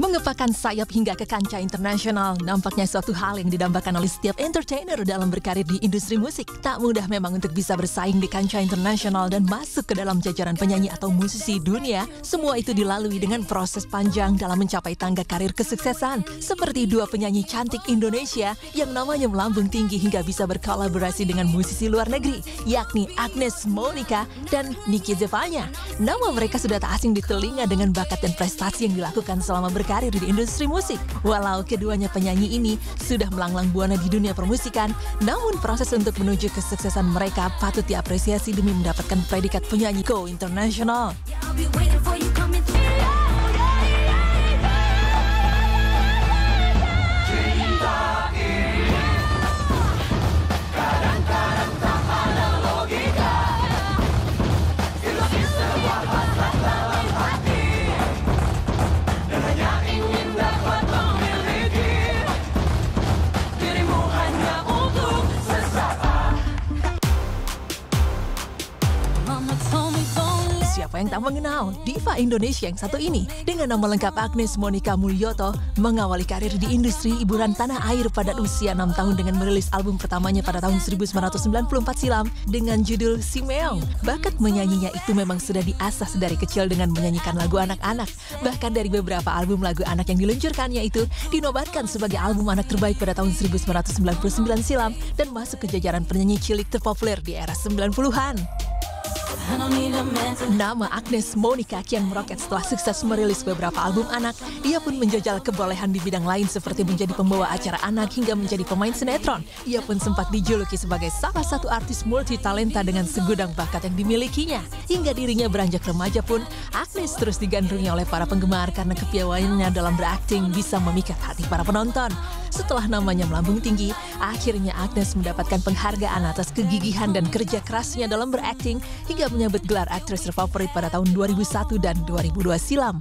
Mengepakkan sayap hingga ke kancah internasional nampaknya suatu hal yang didambakan oleh setiap entertainer dalam berkarir di industri musik. Tak mudah memang untuk bisa bersaing di kancah internasional dan masuk ke dalam jajaran penyanyi atau musisi dunia. Semua itu dilalui dengan proses panjang dalam mencapai tangga karir kesuksesan. Seperti dua penyanyi cantik Indonesia yang namanya melambung tinggi hingga bisa berkolaborasi dengan musisi luar negeri, yakni Agnes Monica dan Nicky Zevanya. Nama mereka sudah tak asing di telinga dengan bakat dan prestasi yang dilakukan selama berkarir di industri musik. Walau keduanya penyanyi ini sudah melanglang buana di dunia permusikan, namun proses untuk menuju kesuksesan mereka patut diapresiasi demi mendapatkan predikat penyanyi go internasional. Siapa yang tak mengenal diva Indonesia yang satu ini dengan nama lengkap Agnes Monica Mulyoto mengawali karir di industri hiburan tanah air pada usia 6 tahun dengan merilis album pertamanya pada tahun 1994 silam dengan judul Si Meong. Bakat menyanyinya itu memang sudah diasah dari kecil dengan menyanyikan lagu anak-anak. Bahkan dari beberapa album lagu anak yang diluncurkannya itu dinobatkan sebagai album anak terbaik pada tahun 1999 silam dan masuk ke jajaran penyanyi cilik terpopuler di era 90-an. Nama Agnes Monica kian meroket setelah sukses merilis beberapa album anak. Ia pun menjajal kebolehan di bidang lain seperti menjadi pembawa acara anak hingga menjadi pemain sinetron. Ia pun sempat dijuluki sebagai salah satu artis multitalenta dengan segudang bakat yang dimilikinya. Hingga dirinya beranjak remaja pun, Agnes terus digandrungi oleh para penggemar karena kepiawaiannya dalam berakting bisa memikat hati para penonton. Setelah namanya melambung tinggi, akhirnya Agnes mendapatkan penghargaan atas kegigihan dan kerja kerasnya dalam berakting hingga menyabet gelar aktris terfavorit pada tahun 2001 dan 2002 silam.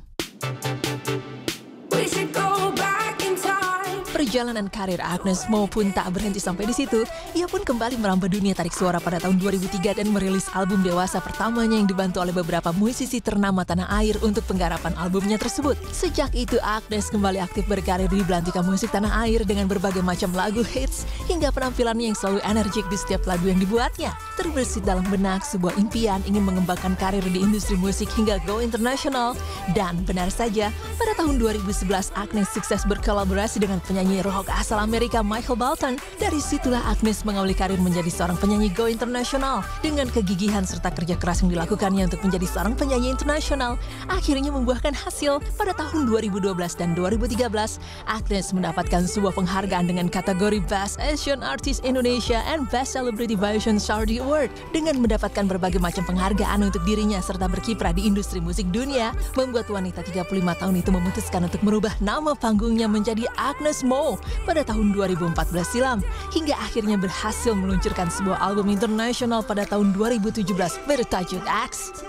Perjalanan karir Agnes Mo pun tak berhenti sampai di situ. Ia pun kembali merambah dunia tarik suara pada tahun 2003 dan merilis album dewasa pertamanya yang dibantu oleh beberapa musisi ternama tanah air untuk penggarapan albumnya tersebut. Sejak itu Agnes kembali aktif berkarir di belantika musik tanah air dengan berbagai macam lagu hits hingga penampilannya yang selalu energik di setiap lagu yang dibuatnya. Terbersit dalam benak sebuah impian ingin mengembangkan karir di industri musik hingga go internasional. Dan benar saja, pada tahun 2011 Agnes sukses berkolaborasi dengan penyanyi rock asal Amerika Michael Bolton. Dari situlah Agnes mengawali karir menjadi seorang penyanyi go internasional. Dengan kegigihan serta kerja keras yang dilakukannya untuk menjadi seorang penyanyi internasional, akhirnya membuahkan hasil. Pada tahun 2012 dan 2013, Agnes mendapatkan sebuah penghargaan dengan kategori Best Asian Artist Indonesia and Best Celebrity Vision Sardi Award. Dengan mendapatkan berbagai macam penghargaan untuk dirinya serta berkiprah di industri musik dunia, membuat wanita 35 tahun itu memutuskan untuk merubah nama panggungnya menjadi Agnes Mo pada tahun 2014 silam, hingga akhirnya berhasil meluncurkan sebuah album internasional pada tahun 2017 bertajuk X.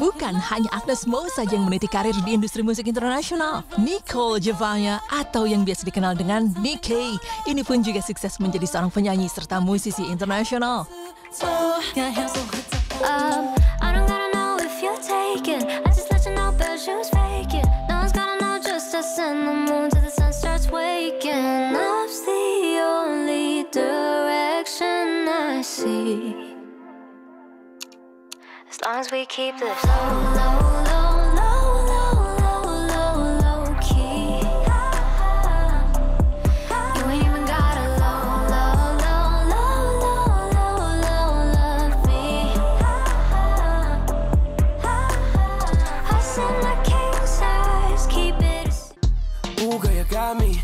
Bukan hanya Agnes Mo saja yang meniti karir di industri musik internasional. Nicole Zevanya atau yang biasa dikenal dengan Nicky, ini pun juga sukses menjadi seorang penyanyi serta musisi internasional. I just let you know that she was faking. No one's gonna know just us and the moon till the sun starts waking. Love's the only direction I see. As long as we keep this low, low, low, low, low, low, low, low key. You ain't even gotta low, low, low, low, low, low, low, love me. I said my king size, keep it. Ooh, girl, you got me.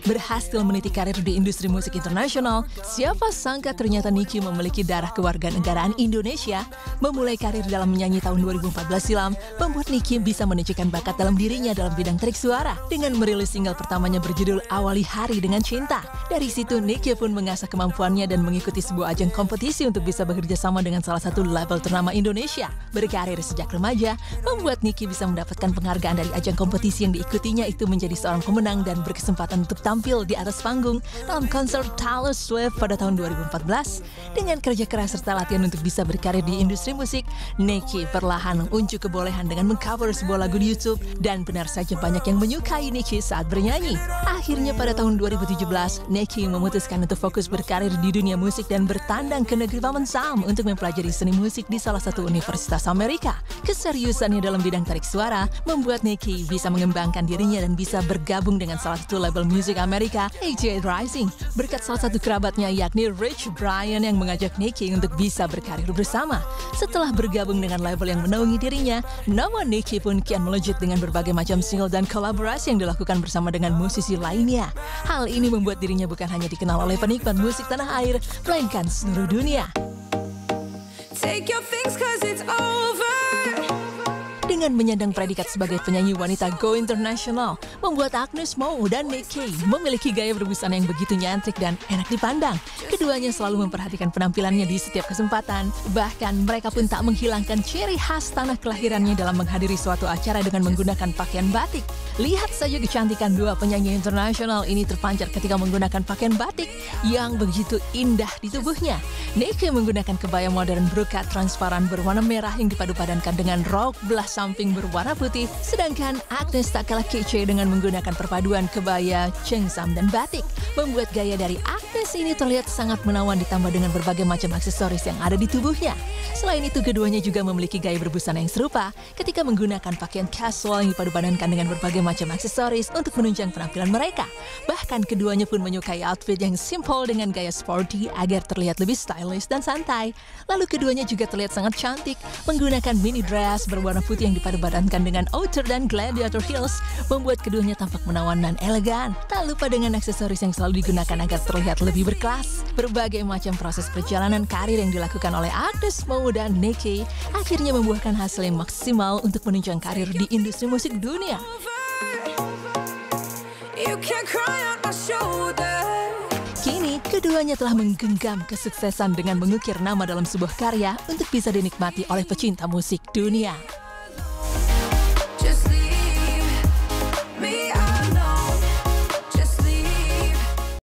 Berhasil meniti karir di industri musik internasional, siapa sangka ternyata Nicky memiliki darah kewarganegaraan Indonesia. Memulai karir dalam menyanyi tahun 2014 silam, membuat Nicky bisa menunjukkan bakat dalam dirinya dalam bidang trik suara dengan merilis single pertamanya berjudul Awali Hari Dengan Cinta. Dari situ Nicky pun mengasah kemampuannya dan mengikuti sebuah ajang kompetisi untuk bisa bekerja sama dengan salah satu label ternama Indonesia. Berkarir sejak remaja, membuat Nicky bisa mendapatkan penghargaan dari ajang kompetisi yang diikutinya itu menjadi seorang pemenang dan berkesempatan untuk tampil di atas panggung dalam konser Taylor Swift pada tahun 2014. Dengan kerja keras serta latihan untuk bisa berkarir di industri musik, Nicki perlahan mengunjuk kebolehan dengan mengcover sebuah lagu di YouTube, dan benar saja banyak yang menyukai Nicki saat bernyanyi. Akhirnya pada tahun 2017, Nicki memutuskan untuk fokus berkarir di dunia musik dan bertandang ke negeri Paman Sam untuk mempelajari seni musik di salah satu universitas Amerika. Keseriusannya dalam bidang tarik suara membuat Nicki bisa mengembangkan dirinya dan bisa bergabung dengan salah satu label musik Amerika, AJ Rising, berkat salah satu kerabatnya yakni Rich Brian yang mengajak Nicki untuk bisa berkarir bersama. Setelah bergabung dengan label yang menaungi dirinya, nama Nicki pun kian melejit dengan berbagai macam single dan kolaborasi yang dilakukan bersama dengan musisi lainnya. Hal ini membuat dirinya bukan hanya dikenal oleh penikmat musik tanah air, melainkan seluruh dunia. Take your things 'cause it's over. Dengan menyandang predikat sebagai penyanyi wanita go international, membuat Agnes Mo dan Nicki memiliki gaya berbusana yang begitu nyantrik dan enak dipandang. Keduanya selalu memperhatikan penampilannya di setiap kesempatan. Bahkan mereka pun tak menghilangkan ciri khas tanah kelahirannya dalam menghadiri suatu acara dengan menggunakan pakaian batik. Lihat saja kecantikan dua penyanyi internasional ini terpancar ketika menggunakan pakaian batik yang begitu indah di tubuhnya. Nicki menggunakan kebaya modern brokat transparan berwarna merah yang dipadu-padankan dengan rok belah samping berwarna putih, sedangkan Agnes tak kalah kece dengan menggunakan perpaduan kebaya, chengsam, dan batik. Membuat gaya dari Agnes ini terlihat sangat menawan ditambah dengan berbagai macam aksesoris yang ada di tubuhnya. Selain itu, keduanya juga memiliki gaya berbusana yang serupa ketika menggunakan pakaian casual yang dipadu-padankan dengan berbagai macam aksesoris untuk menunjang penampilan mereka. Bahkan keduanya pun menyukai outfit yang simple dengan gaya sporty agar terlihat lebih stylish dan santai. Lalu keduanya juga terlihat sangat cantik menggunakan mini dress berwarna putih yang dipadu-padankan dengan outer dan gladiator heels, membuat keduanya tampak menawan dan elegan. Tak lupa dengan aksesoris yang selalu digunakan agar terlihat lebih berkelas. Berbagai macam proses perjalanan karir yang dilakukan oleh Agnes Mo dan Nicki akhirnya membuahkan hasil yang maksimal untuk menunjang karir di industri musik dunia. Kini, keduanya telah menggenggam kesuksesan dengan mengukir nama dalam sebuah karya untuk bisa dinikmati oleh pecinta musik dunia.